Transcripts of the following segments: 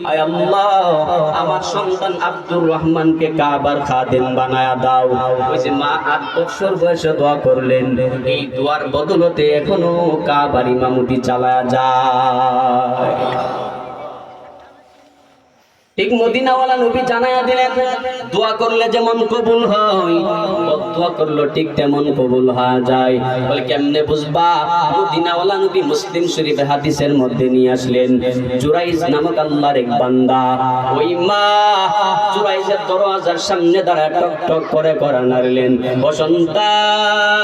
আয় আল্লাহ আমার সন্তান আব্দুর রহমানকে কাবার খাদেম বানায়া দাও। ওই যে মা 8 বছর বয়সে দোয়া করলেন, এই দোয়ার বদলতে এখনো কাবার ইমামতি চালায়া যায়। ঠিক মদিনাওয়ালা নবী জানায়া দিলেন, দোয়া করলে যেমন কবুল হয়, দোয়া করলে ঠিক তেমন কবুল হয়ে যায়। বলে কেমনে বুঝবা? মদিনাওয়ালা নবী মুসলিম শরীফে হাদিসের মধ্যে নিয়ে আসলেন, জুরাইজ নামক আল্লাহর এক বান্দা, ওই মা জুরাইজের দরওয়াজার সামনে দাঁড়ায় টক টক করে করা নাড়লেন, ও সন্তান,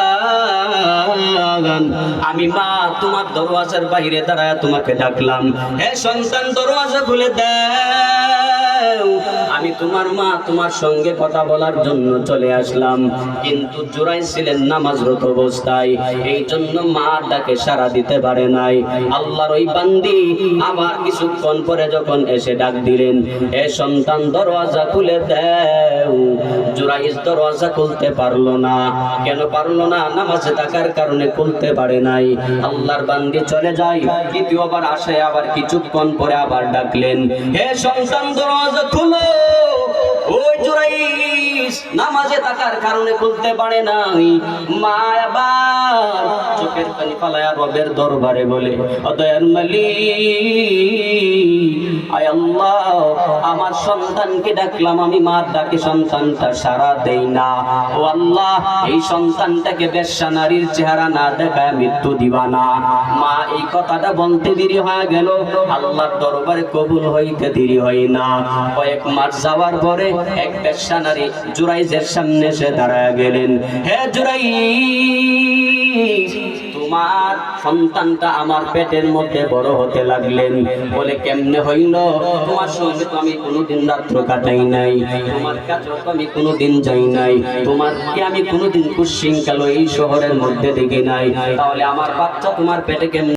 আমি মা তোমার দরওয়াজার বাইরে দাঁড়ায় তোমাকে ডাকলাম, হে সন্তান দরওয়াজা খুলে দাও, আমি তোমার মা তোমার সঙ্গে কথা বলার জন্য চলে আসলাম। কিন্তু জুরাইজ ছিলেন নামাজরত অবস্থায়, এই জন্য মা ডাকে সাড়া দিতে পারে নাই। আল্লাহর ওই বান্দি আবার কিছুক্ষণ পরে যখন এসে ডাক দিলেন, এ সন্তান দরওয়াজা খুলে দাও, জুরাইজ দরওয়াজা খুলতে পারলো না। কেন পারলো না? নামাজে থাকার কারণে খুলতে পারে নাই। আল্লাহর বান্দি চলে যায়, দ্বিতীয়বার আসে, আবার কিছুক্ষণ পরে আবার ডাকলেন, হে সন্তান দরওয়াজা খুলো। ওই জুরাইজ নামাজে থাকার কারণে খুলতে পারে নাই। মা আবার চোখের পানি ফালায়া রবের দরবারে বলে, ও দয়ার মালিক, আয় আল্লাহ আমার সন্তানকে ডাকলাম, আমি মার ডাকে সন্তানটা সাড়া দেই না। ও আল্লাহ এই সন্তানটাকে বেশ্যা নারীর চেহারা না দেখায় মৃত্যু দিবা না। মা এই কথাটা বলতে দেরি হয়ে গেল, আল্লাহর দরবারে কবুল হইতে দেরি হয় না। কয়েক মাস যাওয়ার পরে এক বেশ্যা নারী জুরাইজের সামনে এসে দাঁড়ায় গেলেন, হে জুরাইজ, তোমার সন্তানটা আমার পেটের মধ্যে বড় হতে লাগলেন। বলে কেমনে হইল? তোমার সঙ্গে তো আমি কোনোদিন রাত্র কাটাই নাই, তোমার কাছে তো আমি কোনোদিন যাই নাই, তোমার কি আমি কোনোদিন কুশৃঙ্খল এই শহরের মধ্যে দেখি নাই, তাহলে আমার বাচ্চা তোমার পেটে কেমনে